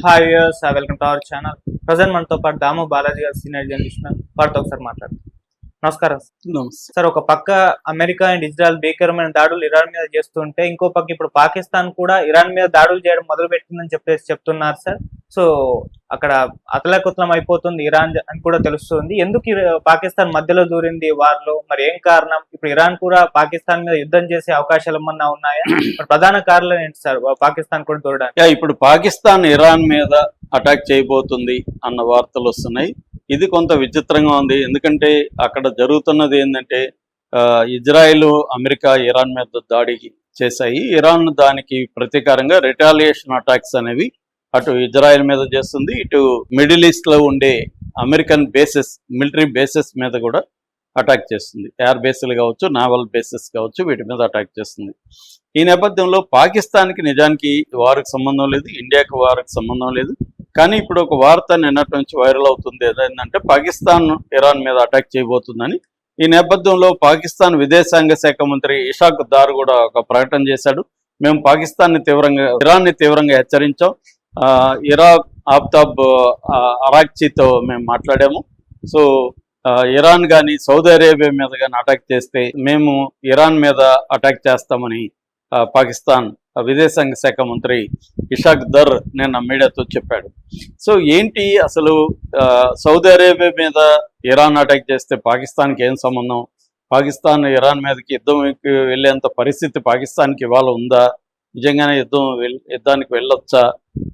Hi viewers, welcome to our channel. Present మనతో పాటు దాము బాలాజీ గారు, సీనియర్ జర్నలిస్ట్, వారితో ఒకసారి మాట్లాడుతాం. నమస్కారం నమస్తే. సార్. ఒక పక్క అమెరికా అండ్ ఇజ్రాయెల్ భీకరమైన దాడులు ఇరాన్ మీద చేస్తుంటే, ఇంకో పక్క ఇప్పుడు పాకిస్తాన్ కూడా ఇరాన్ మీద దాడులు చేయడం మొదలు పెట్టిందని చెప్తున్నారు సార్. సో అక్కడ అతలాకుతలం అయిపోతుంది ఇరాన్ అని కూడా తెలుస్తుంది. ఎందుకు పాకిస్తాన్ మధ్యలో దూరింది వార్లో? మరి ఏం కారణం? ఇప్పుడు ఇరాన్ కూడా పాకిస్తాన్ మీద యుద్ధం చేసే అవకాశాలు ఏమన్నా ఉన్నాయా? ప్రధాన కారణం ఏంటి సార్ పాకిస్తాన్ కూడా దూరడానికి? ఇప్పుడు పాకిస్తాన్ ఇరాన్ మీద అటాక్ చేయబోతుంది అన్న వార్తలు వస్తున్నాయి. ఇది కొంత విచిత్రంగా ఉంది. ఎందుకంటే అక్కడ జరుగుతున్నది ఏంటంటే ఇజ్రాయెల్, అమెరికా ఇరాన్ మీద దాడి చేశాయి. ఇరాన్ దానికి ప్రతీకారంగా రిటాలియేషన్ అటాక్స్ అనేవి అటు ఇజ్రాయెల్ మీద చేస్తుంది, ఇటు మిడిల్ ఈస్ట్ లో ఉండే అమెరికన్ బేసెస్, మిలిటరీ బేసెస్ మీద కూడా అటాక్ చేస్తుంది. ఎయిర్ బేస్లు కావచ్చు, నావల్ బేసెస్ కావచ్చు, వీటి మీద అటాక్ చేస్తుంది. ఈ నేపథ్యంలో పాకిస్తాన్కి నిజానికి వారికి సంబంధం లేదు, ఇండియాకి వారికి సంబంధం లేదు. కానీ ఇప్పుడు ఒక వార్త నిన్నటి నుంచి వైరల్ అవుతుంది. ఏదైందంటే పాకిస్తాన్ ఇరాన్ మీద అటాక్ చేయబోతుందని. ఈ నేపథ్యంలో పాకిస్తాన్ విదేశాంగ శాఖ మంత్రి ఇషాక్ దార్ కూడా ఒక ప్రకటన చేశాడు. మేము ఇరాన్ని తీవ్రంగా హెచ్చరించాం. ఇరాక్ ఆఫ్తాబ్ అరాక్చీతో మేము మాట్లాడాము. సో ఇరాన్ కానీ సౌదీ అరేబియా మీద కానీ అటాక్ చేస్తే మేము ఇరాన్ మీద అటాక్ చేస్తామని పాకిస్తాన్ విదేశాంగ శాఖ మంత్రి ఇషాక్ దర్ నిన్న మీడియాతో చెప్పాడు. సో ఏంటి అసలు సౌదీ అరేబియా మీద ఇరాన్ అటాక్ చేస్తే పాకిస్తాన్కి ఏం సంబంధం? పాకిస్తాన్ ఇరాన్ మీదకి యుద్ధానికి వెళ్ళేంత పరిస్థితి పాకిస్తాన్కి ఇవాళ ఉందా? నిజంగానే యుద్ధానికి వెళ్ళొచ్చా?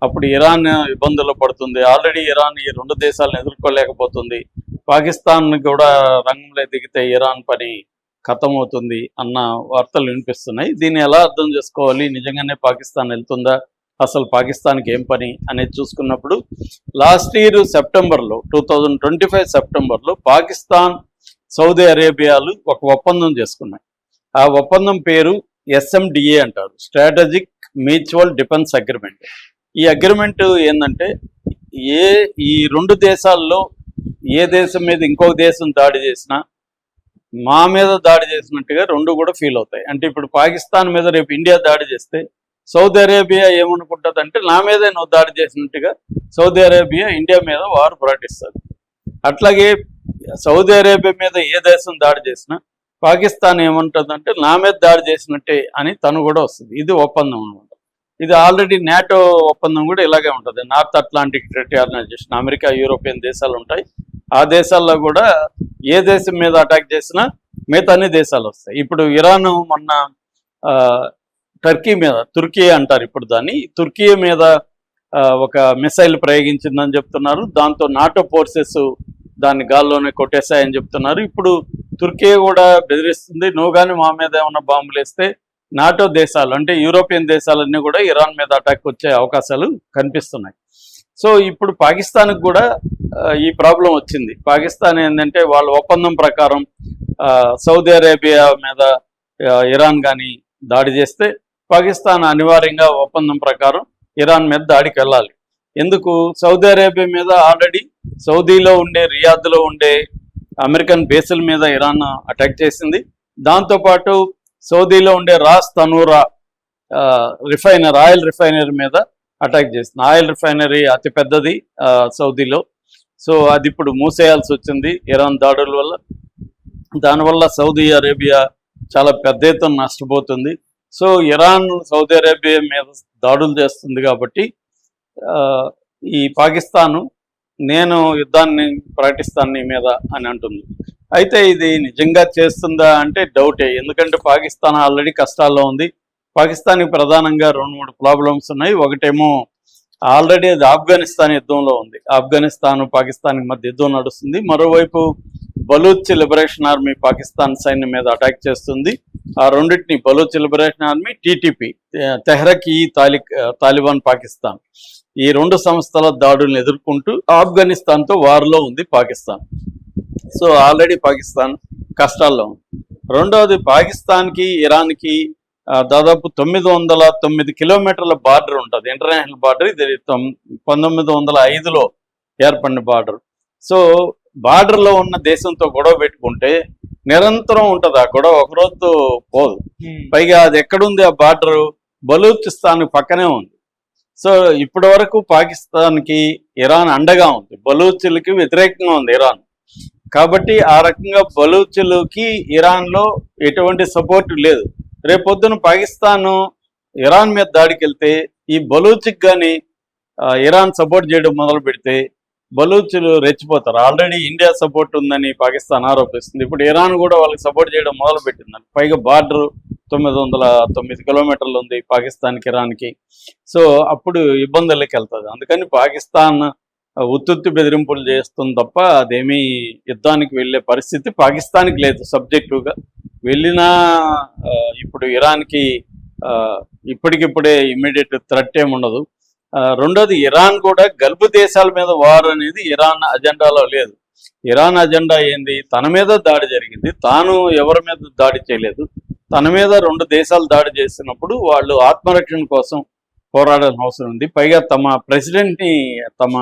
అప్పుడు ఇరాన్ ఇబ్బందులు పడుతుంది. ఆల్రెడీ ఇరాన్ ఈ రెండు దేశాలను ఎదుర్కోలేకపోతుంది. పాకిస్తాన్ కూడా రంగంలో దిగితే ఇరాన్ పని ఖతమవుతుంది అన్న వార్తలు వినిపిస్తున్నాయి. దీన్ని ఎలా అర్థం చేసుకోవాలి? నిజంగానే పాకిస్తాన్ వెళ్తుందా? అసలు పాకిస్తాన్కి ఏం పని అనేది చూసుకున్నప్పుడు లాస్ట్ ఇయర్ సెప్టెంబర్లో 2025 సెప్టెంబర్లో పాకిస్తాన్, సౌదీ అరేబియాలు ఒక ఒప్పందం చేసుకున్నాయి. ఆ ఒప్పందం పేరు SMDA అంటారు, స్ట్రాటజిక్ మ్యూచువల్ డిఫెన్స్ అగ్రిమెంట్. ఈ అగ్రిమెంట్ ఏంటంటే ఈ రెండు దేశాల్లో ఏ దేశం మీద ఇంకొక దేశం దాడి చేసినా మా మీద దాడి చేసినట్టుగా రెండు కూడా ఫీల్ అవుతాయి. అంటే ఇప్పుడు పాకిస్తాన్ మీద రేపు ఇండియా దాడి చేస్తే సౌదీ అరేబియా ఏమనుకుంటుంది అంటే నా మీదే నువ్వు దాడి చేసినట్టుగా సౌదీ అరేబియా ఇండియా మీద వారు ప్రకటిస్తుంది. అట్లాగే సౌదీ అరేబియా మీద ఏ దేశం దాడి చేసినా పాకిస్తాన్ ఏమంటుందంటే నా మీద దాడి చేసినట్టే అని తను కూడా వస్తుంది. ఇది ఒప్పందం అనమాట. ఇది ఆల్రెడీ నాటో ఒప్పందం కూడా ఇలాగే ఉంటుంది. North Atlantic Treaty Organisation, America, European దేశాలు ఉంటాయి. ఆ దేశాల్లో కూడా ఏ దేశం మీద అటాక్ చేసినా మిగతా అన్ని దేశాలు వస్తాయి. ఇప్పుడు ఇరాన్ మొన్న తుర్కీ అంటారు ఇప్పుడు దాన్ని, తుర్కీ మీద ఒక మిసైల్ ప్రయోగించిందని చెప్తున్నారు. దాంతో నాటో ఫోర్సెస్ దాన్ని గాల్లోనే కొట్టేశాయని చెప్తున్నారు. ఇప్పుడు తుర్కీ కూడా బెదిరిస్తుంది, నువ్వు కానీ మా మీద ఏమన్నా బాంబులు వేస్తే నాటో దేశాలు అంటే యూరోపియన్ దేశాలన్నీ కూడా ఇరాన్ మీద అటాక్ వచ్చే అవకాశాలు కనిపిస్తున్నాయి. సో ఇప్పుడు పాకిస్తాన్కి కూడా ఈ ప్రాబ్లం వచ్చింది. పాకిస్తాన్ ఏంటంటే వాళ్ళ ఒప్పందం ప్రకారం సౌదీ అరేబియా మీద ఇరాన్ కానీ దాడి చేస్తే పాకిస్తాన్ అనివార్యంగా ఒప్పందం ప్రకారం ఇరాన్ మీద దాడికి వెళ్ళాలి. ఎందుకు? సౌదీ అరేబియా మీద ఆల్రెడీ సౌదీలో ఉండే, రియాద్లో ఉండే అమెరికన్ బేసుల మీద ఇరాన్ అటాక్ చేసింది. దాంతోపాటు సౌదీలో ఉండే రాస్ తనూరా ఆయిల్ రిఫైనరీ మీద అటాక్ చేసింది. ఆయిల్ రిఫైనరీ అతి పెద్దది సౌదీలో. సో అది ఇప్పుడు మూసేయాల్సి వచ్చింది ఇరాన్ దాడుల వల్ల. దానివల్ల సౌదీ అరేబియా చాలా పెద్ద ఎత్తున నష్టపోతుంది. సో ఇరాన్ సౌదీ అరేబియా మీద దాడులు చేస్తుంది కాబట్టి ఈ పాకిస్తాను నేను యుద్ధాన్ని ప్రకటిస్తాను నీ మీద అని అంటుంది. అయితే ఇది నిజంగా చేస్తుందా అంటే డౌటే. ఎందుకంటే పాకిస్తాన్ ఆల్రెడీ కష్టాల్లో ఉంది. పాకిస్తాన్కి ప్రధానంగా 2-3 ప్రాబ్లమ్స్ ఉన్నాయి. ఒకటేమో ఆల్రెడీ అది ఆఫ్ఘనిస్తాన్ యుద్ధంలో ఉంది. ఆఫ్ఘనిస్తాన్ పాకిస్తాన్కి మధ్య యుద్ధం నడుస్తుంది. మరోవైపు బలూచ్ లిబరేషన్ ఆర్మీ పాకిస్తాన్ సైన్యం మీద అటాక్ చేస్తుంది. ఆ రెండింటిని, Baloch liberation army, TTP Taliban Pakistan, ఈ రెండు సంస్థల దాడులను ఎదుర్కొంటూ ఆఫ్ఘనిస్తాన్తో వార్లో ఉంది పాకిస్తాన్. సో ఆల్రెడీ పాకిస్తాన్ కష్టాల్లో ఉంది. రెండవది, పాకిస్తాన్కి ఇరాన్కి దాదాపు 909 కిలోమీటర్ల బార్డర్ ఉంటుంది, ఇంటర్నేషనల్ బార్డర్. ఇది 1905లో ఏర్పడిన బార్డర్. సో బార్డర్లో ఉన్న దేశంతో గొడవ పెట్టుకుంటే నిరంతరం ఉంటుంది ఆ గొడవ, ఒకరోజుతో పోదు. పైగా అది ఎక్కడుంది ఆ బార్డరు? బలూచిస్తాన్ పక్కనే ఉంది. సో ఇప్పటి వరకు పాకిస్తాన్కి ఇరాన్ అండగా ఉంది, బలూచులకి వ్యతిరేకంగా ఉంది ఇరాన్. కాబట్టి ఆ రకంగా బలూచులకి ఇరాన్లో ఎటువంటి సపోర్ట్ లేదు. రేపొద్దున పాకిస్తాన్ ఇరాన్ మీద దాడికి వెళ్తే ఈ బలూచ్కి కానీ ఇరాన్ సపోర్ట్ చేయడం మొదలు పెడితే బలూచులు రెచ్చిపోతారు. ఆల్రెడీ ఇండియా సపోర్ట్ ఉందని పాకిస్తాన్ ఆరోపిస్తుంది. ఇప్పుడు ఇరాన్ కూడా వాళ్ళకి సపోర్ట్ చేయడం మొదలు పెట్టిందని. పైగా బార్డర్ 909 కిలోమీటర్లు ఉంది పాకిస్తాన్కి ఇరాన్కి. సో అప్పుడు ఇబ్బందులకి వెళ్తుంది. అందుకని పాకిస్తాన్ ఉత్తుత్తి బెదిరింపులు చేస్తుంది తప్ప అదేమీ యుద్ధానికి వెళ్ళే పరిస్థితి పాకిస్తాన్కి లేదు. సబ్జెక్టివ్గా వెళ్ళినా ఇప్పుడు ఇరాన్కి ఇప్పటికిప్పుడే ఇమ్మీడియట్ థ్రెట్ ఏమి ఉండదు. రెండోది ఇరాన్ కూడా గల్ఫ్ దేశాల మీద వార్ అనేది ఇరాన్ అజెండాలో లేదు. ఇరాన్ అజెండా ఏంది? తన మీద దాడి జరిగింది, తాను ఎవరి మీద దాడి చేయలేదు. తన మీద 2 దేశాలు దాడి చేసినప్పుడు వాళ్ళు ఆత్మరక్షణ కోసం పోరాడాల్సిన అవసరం ఉంది. పైగా తమ ప్రెసిడెంట్ని, తమ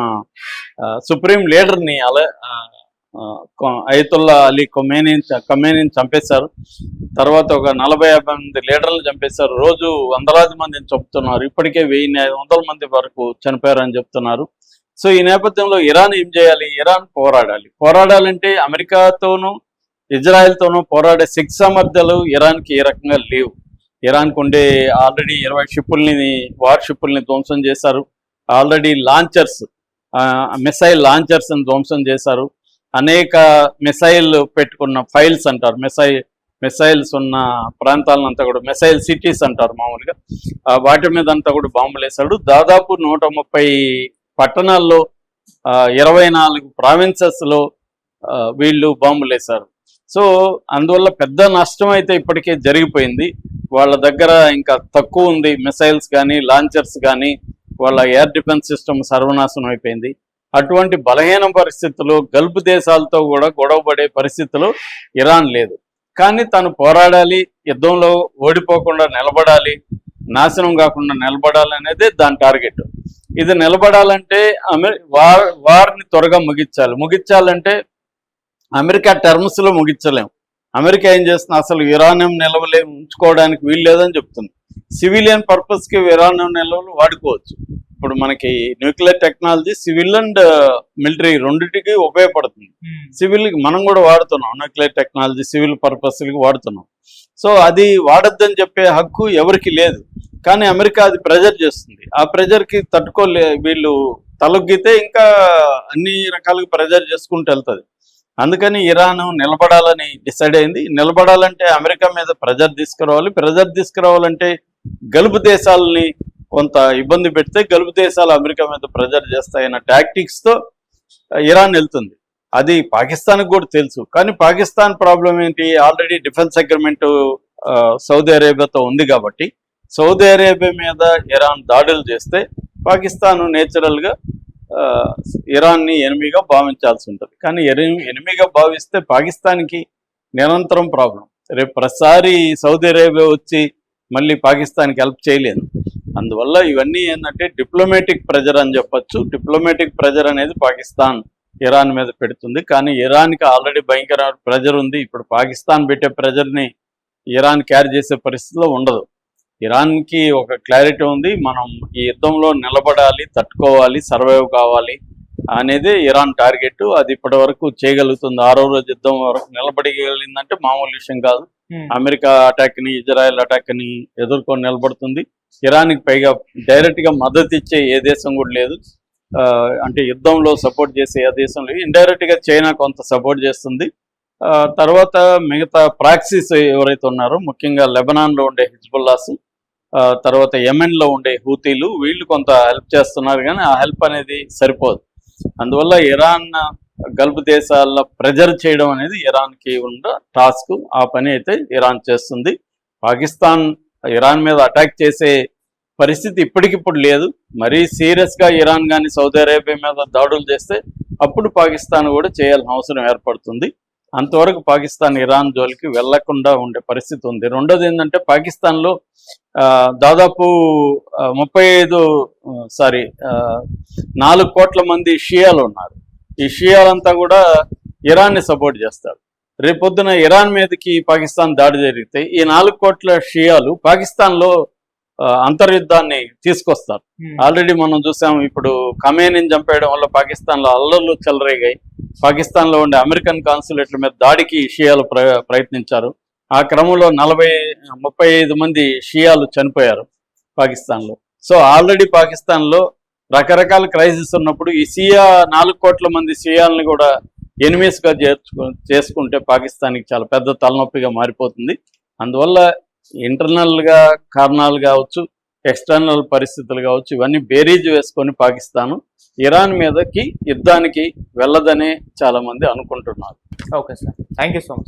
సుప్రీం లీడర్ని అయతుల్లా అలీ ఖమేనీని చంపేశారు. తర్వాత ఒక 40-50 మంది లీడర్లు చంపేశారు. రోజు వందలాది మందిని చంపుతున్నారు. ఇప్పటికే 1500 మంది వరకు చనిపోయారని చెప్తున్నారు. సో ఈ నేపథ్యంలో ఇరాన్ ఏం చేయాలి? ఇరాన్ పోరాడాలంటే అమెరికాతోనూ ఇజ్రాయెల్తోనూ పోరాడే శక్తి సామర్థ్యాలు ఇరాన్కి ఏ రకంగా లేవు. ఇరాన్కు ఉండే ఆల్రెడీ 20 వార్ షిప్పుల్ని ధ్వంసం చేశారు. ఆల్రెడీ మిసైల్ లాంచర్స్ని ధ్వంసం చేశారు. అనేక మిసైల్ పెట్టుకున్న ఫైల్స్ అంటారు, మిసైల్స్ ఉన్న ప్రాంతాలనంతా కూడా మిసైల్ సిటీస్ అంటారు మామూలుగా. వాటి మీద అంతా కూడా బాంబులు వేశాడు. దాదాపు 130 పట్టణాల్లో 24 ప్రావిన్సెస్లో వీళ్ళు బాంబులు వేశారు. సో అందువల్ల పెద్ద నష్టం అయితే ఇప్పటికే జరిగిపోయింది. వాళ్ళ దగ్గర ఇంకా తక్కువ ఉంది, మిసైల్స్ కానీ లాంచర్స్ కానీ, వాళ్ళ ఎయిర్ డిఫెన్స్ సిస్టమ్ సర్వనాశనం అయిపోయింది. అటువంటి బలహీన పరిస్థితుల్లో గల్ఫ్ దేశాలతో కూడా గొడవపడే పరిస్థితుల్లో ఇరాన్ లేదు. కానీ తను పోరాడాలి, యుద్ధంలో ఓడిపోకుండా నిలబడాలి, నాశనం కాకుండా నిలబడాలి అనేది దాని టార్గెట్. ఇది నిలబడాలంటే వార్ని త్వరగా ముగించాలంటే అమెరికా టర్మ్స్లో ముగించలేము. అమెరికా ఏం చేస్తుంది? అసలు యురేనియం నిల్వలు ఉంచుకోవడానికి వీలు లేదని చెప్తుంది. సివిలియన్ పర్పస్కి యురేనియం నిల్వలు వాడుకోవచ్చు. ఇప్పుడు మనకి nuclear technology civil and military రెండింటికి ఉపయోగపడుతుంది. సివిల్కి మనం కూడా వాడుతున్నాం, న్యూక్లియర్ టెక్నాలజీ సివిల్ పర్పస్కి వాడుతున్నాం. సో అది వాడొద్దని చెప్పే హక్కు ఎవరికి లేదు. కానీ అమెరికా అది ప్రెజర్ చేస్తుంది. ఆ ప్రెజర్కి వీళ్ళు తలొగ్గితే ఇంకా అన్ని రకాలుగా ప్రెజర్ చేసుకుంటూ వెళ్తుంది. అందుకని ఇరాన్ నిలబడాలని డిసైడ్ అయింది. నిలబడాలంటే అమెరికా మీద ప్రెజర్ తీసుకురావాలంటే గల్ఫ్ దేశాలని కొంత ఇబ్బంది పెడితే గల్ఫ్ దేశాలు అమెరికా మీద ప్రెజర్ చేస్తాయన్న టాక్టిక్స్తో ఇరాన్ వెళ్తుంది. అది పాకిస్తాన్కి కూడా తెలుసు. కానీ పాకిస్తాన్ ప్రాబ్లం ఏంటి? ఆల్రెడీ డిఫెన్స్ అగ్రిమెంట్ సౌదీ అరేబియాతో ఉంది కాబట్టి సౌదీ అరేబియా మీద ఇరాన్ దాడులు చేస్తే పాకిస్తాన్ నేచురల్గా ఇరాన్ని ఎనిమిగా భావించాల్సి ఉంటుంది. కానీ ఎనిమిగా భావిస్తే పాకిస్తాన్కి నిరంతరం ప్రాబ్లం. రేపు ప్రతిసారి సౌదీ అరేబియా వచ్చి మళ్ళీ పాకిస్తాన్కి హెల్ప్ చేయలేదు. అందువల్ల ఇవన్నీ ఏంటంటే డిప్లొమాటిక్ ప్రెజర్ అని చెప్పొచ్చు. డిప్లొమాటిక్ ప్రెజర్ అనేది పాకిస్తాన్ ఇరాన్ మీద పెడుతుంది. కానీ ఇరాన్కి ఆల్రెడీ భయంకర ప్రెజర్ ఉంది. ఇప్పుడు పాకిస్తాన్ పెట్టే ప్రెజర్ని ఇరాన్ క్యారీ చేసే పరిస్థితిలో ఉండదు. ఇరాన్కి ఒక క్లారిటీ ఉంది, మనం ఈ యుద్ధంలో నిలబడాలి, తట్టుకోవాలి, సర్వైవ్ కావాలి అనేది ఇరాన్ టార్గెట్. అది ఇప్పటి వరకు చేయగలుగుతుంది. 6వ రోజు యుద్ధం వరకు నిలబడగలిగిందంటే మామూలు విషయం కాదు. అమెరికా అటాక్ని, ఇజ్రాయెల్ అటాక్ని ఎదుర్కొని నిలబడుతుంది. ఇరాన్కి పైగా డైరెక్ట్గా మద్దతు ఇచ్చే ఏ దేశం కూడా లేదు. అంటే యుద్ధంలో సపోర్ట్ చేసే ఏ దేశం లేదు. ఇండైరెక్ట్గా చైనా కొంత సపోర్ట్ చేస్తుంది. తర్వాత మిగతా ప్రాక్సీస్ ఎవరైతే ఉన్నారో, ముఖ్యంగా లెబనాన్లో ఉండే హిజ్బుల్లాస్, తర్వాత యెమెన్లో ఉండే హూతీలు, వీళ్ళు కొంత హెల్ప్ చేస్తున్నారు. కానీ ఆ హెల్ప్ అనేది సరిపోదు. అందువల్ల ఇరాన్ గల్ఫ్ దేశాల్లో ప్రెజర్ చేయడం అనేది ఇరాన్కి ఉన్న టాస్క్. ఆ పని అయితే ఇరాన్ చేస్తుంది. పాకిస్తాన్ ఇరాన్ మీద అటాక్ చేసే పరిస్థితి ఇప్పటికిప్పుడు లేదు. మరీ సీరియస్గా ఇరాన్ కానీ సౌదీ అరేబియా మీద దాడులు చేస్తే అప్పుడు పాకిస్తాన్ కూడా చేయాల్సిన అవసరం ఏర్పడుతుంది. అంతవరకు పాకిస్తాన్ ఇరాన్ జోలికి వెళ్లకుండా ఉండే పరిస్థితి ఉంది. రెండోది ఏంటంటే పాకిస్తాన్లో దాదాపు 4 కోట్ల మంది షియాలు ఉన్నారు. ఈ షియాలంతా కూడా ఇరాన్ని సపోర్ట్ చేస్తారు. రేపొద్దున ఇరాన్ మీదకి పాకిస్తాన్ దాడి జరిగితే ఈ 4 కోట్ల షియాలు పాకిస్తాన్లో అంతర్యుద్ధాన్ని తీసుకొస్తారు. ఆల్రెడీ మనం చూసాం, ఇప్పుడు ఖమేనీని చంపేయడం వల్ల పాకిస్తాన్లో అల్లర్లు చెలరేగాయి. పాకిస్తాన్లో ఉండే అమెరికన్ కాన్సులేట్ల మీద దాడికి షియాలు ప్రయత్నించారు. ఆ క్రమంలో 35 మంది షియాలు చనిపోయారు పాకిస్తాన్లో. సో ఆల్రెడీ పాకిస్తాన్లో రకరకాల క్రైసిస్ ఉన్నప్పుడు ఈ 4 కోట్ల మంది షియాలని కూడా ఎనిమీస్గా చేసుకుంటే పాకిస్తాన్కి చాలా పెద్ద తలనొప్పిగా మారిపోతుంది. అందువల్ల ఇంటర్నల్గా కారణాలు కావచ్చు, ఎక్స్టర్నల్ పరిస్థితులు కావచ్చు, ఇవన్నీ బేరీజ్ వేసుకొని పాకిస్తాను ఇరాన్ మీదకి యుద్ధానికి వెళ్ళదనే చాలా మంది అనుకుంటున్నారు. Okay sir, thank you so much.